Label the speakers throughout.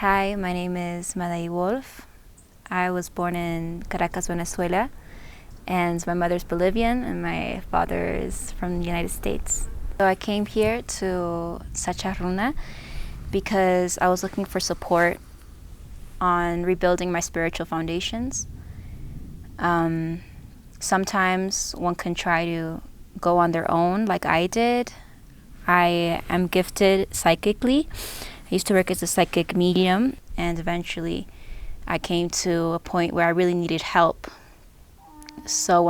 Speaker 1: Hi, my name is Maday. I was born in Caracas, Venezuela, and my mother's Bolivian and my father is from the United States. So I came here to Sacharuna because I was looking for support on rebuilding my spiritual foundations. Sometimes one can try to go on their own like I did. I am gifted psychically. I used to work as a psychic medium, and eventually I came to a point where I really needed help. So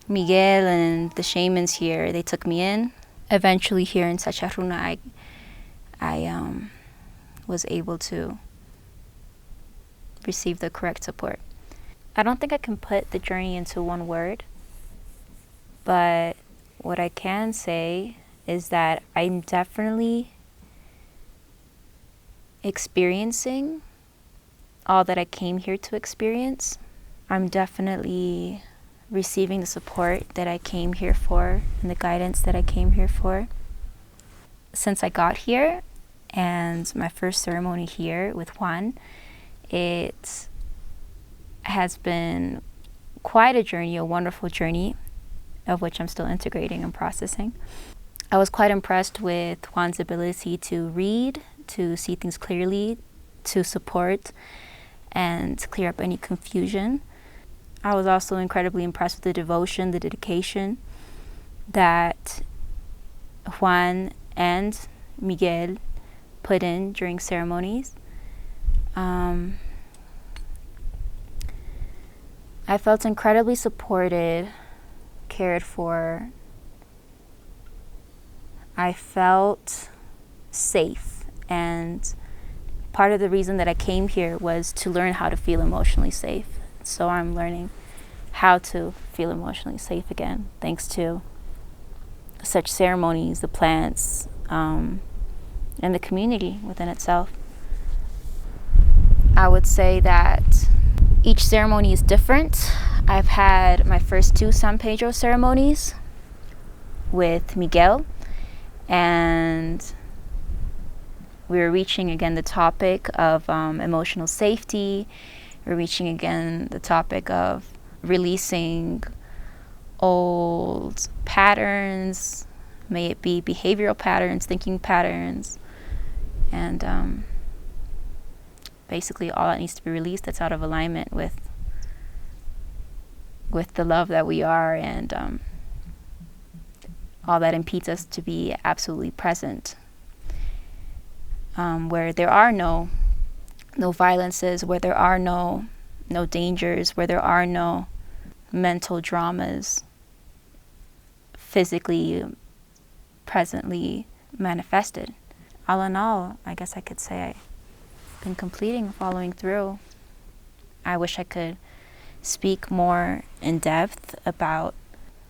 Speaker 1: Miguel and the shamans here, they took me in. Eventually here in Sacharuna, I was able to receive the correct support. I don't think I can put the journey into one word, but what I can say is that I'm definitely experiencing all that I came here to experience. I'm definitely receiving the support that I came here for and the guidance that I came here for. Since I got here and my first ceremony here with Juan, it has been quite a journey, a wonderful journey, of which I'm still integrating and processing. I was quite impressed with Juan's ability to read, to see things clearly, to support and clear up any confusion. I was also incredibly impressed with the devotion, the dedication that Juan and Miguel put in during ceremonies. I felt incredibly supported, cared for. I felt safe, and part of the reason that I came here was to learn how to feel emotionally safe. So I'm learning how to feel emotionally safe again, thanks to such ceremonies, the plants, and the community within itself. I would say that each ceremony is different. I've had my first 2 San Pedro ceremonies with Miguel, and we were reaching again the topic of emotional safety. We're reaching again the topic of releasing old patterns, may it be behavioral patterns, thinking patterns, and basically all that needs to be released that's out of alignment with the love that we are, and all that impedes us to be absolutely present, where there are no violences, where there are no dangers, where there are no mental dramas physically presently manifested. All in all, I guess I could say I've been completing, following through. I wish I could speak more in depth about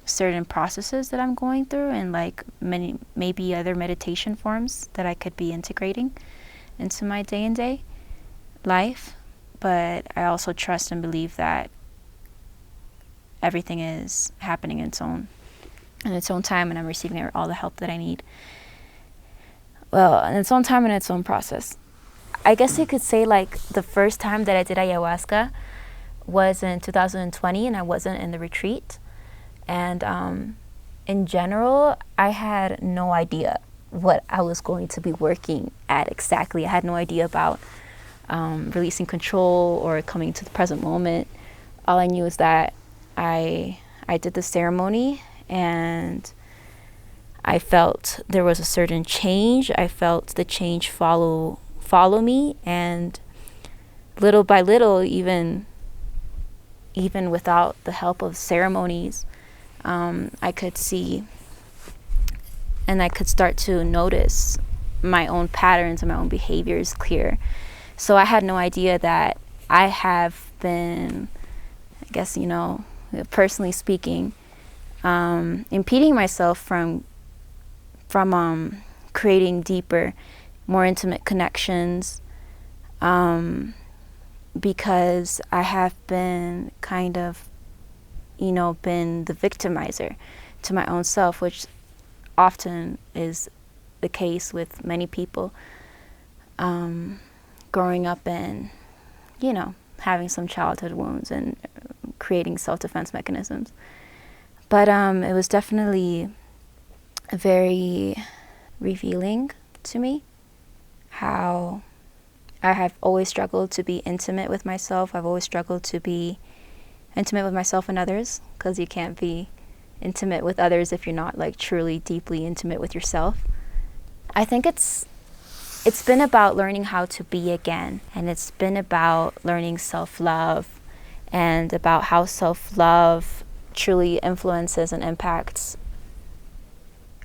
Speaker 1: certain processes that I'm going through, and like maybe other meditation forms that I could be integrating into my day-to-day life. But I also trust and believe that everything is happening in its own time, and I'm receiving all the help that I need. Well, in its own time and its own process. I guess you could say like the first time that I did ayahuasca was in 2020, and I wasn't in the retreat. And in general, I had no idea what I was going to be working at exactly. I had no idea about releasing control or coming to the present moment. All I knew is that I did the ceremony, and I felt there was a certain change. I felt the change follow me, and little by little, even without the help of ceremonies, I could see and I could start to notice my own patterns and my own behaviors clear. So I had no idea that I have been, I guess, personally speaking, impeding myself from creating deeper, more intimate connections, because I have been kind of, been the victimizer to my own self, which often is the case with many people. growing up and, having some childhood wounds and creating self-defense mechanisms. But it was definitely very revealing to me how I have always struggled to be intimate with myself. I've always struggled to be intimate with myself and others, because you can't be intimate with others if you're not like truly deeply intimate with yourself. I think it's been about learning how to be again, and it's been about learning self-love and about how self-love truly influences and impacts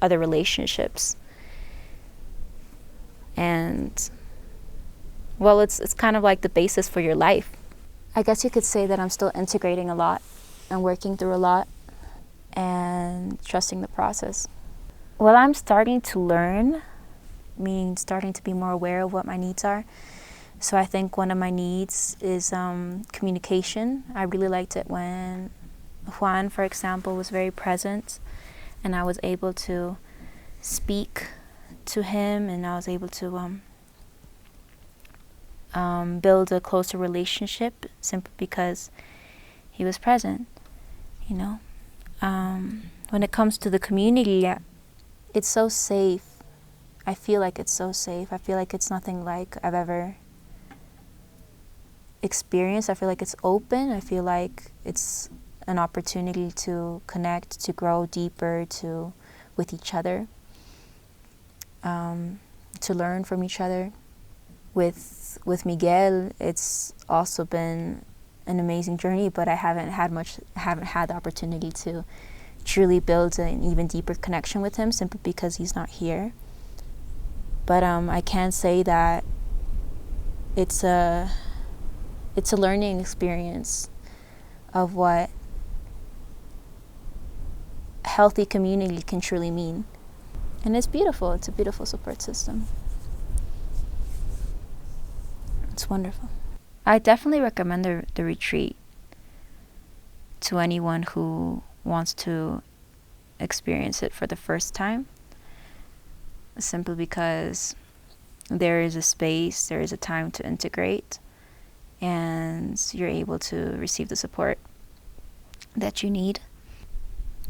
Speaker 1: other relationships. And well, it's kind of like the basis for your life. I guess you could say that I'm still integrating a lot and working through a lot and trusting the process. Well, I'm starting to learn, meaning starting to be more aware of what my needs are. So I think one of my needs is communication. I really liked it when Juan, for example, was very present, and I was able to speak to him, and I was able to build a closer relationship simply because he was present. When it comes to the community, it's so safe. I feel like it's so safe. I feel like it's nothing like I've ever experienced. I feel like it's open. I feel like it's an opportunity to connect, to grow deeper with each other, to learn from each other. With Miguel, it's also been an amazing journey, but I haven't had the opportunity to truly build an even deeper connection with him simply because he's not here. But I can say that it's a learning experience of what healthy community can truly mean. And it's beautiful. It's a beautiful support system. It's wonderful. I definitely recommend the retreat to anyone who wants to experience it for the first time, simply because there is a space, there is a time to integrate, and you're able to receive the support that you need.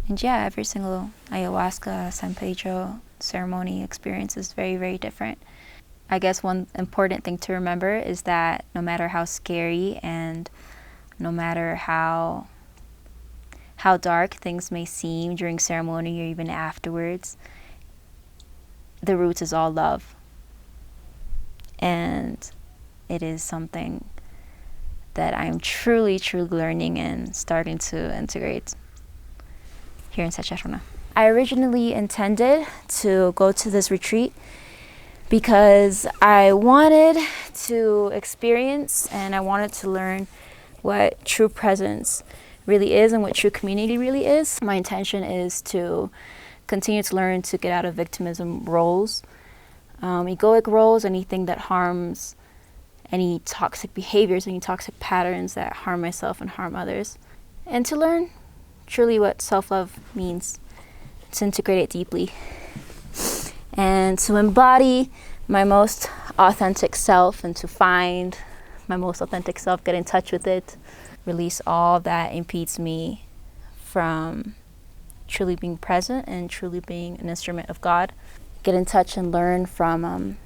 Speaker 1: And yeah, every single ayahuasca, San Pedro ceremony experience is very, very different. I guess one important thing to remember is that no matter how scary and no matter how dark things may seem during ceremony or even afterwards, the roots is all love. And it is something that I'm truly, truly learning and starting to integrate here in Sacharuna. I originally intended to go to this retreat because I wanted to experience and I wanted to learn what true presence really is and what true community really is. My intention is to continue to learn to get out of victimism roles, egoic roles, anything that harms, any toxic behaviors, any toxic patterns that harm myself and harm others, and to learn truly what self-love means, to integrate it deeply, and to embody my most authentic self, and to find my most authentic self, get in touch with it, release all that impedes me from truly being present and truly being an instrument of God, get in touch and learn from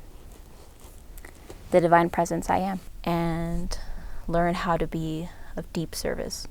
Speaker 1: the divine presence I am, and learn how to be of deep service.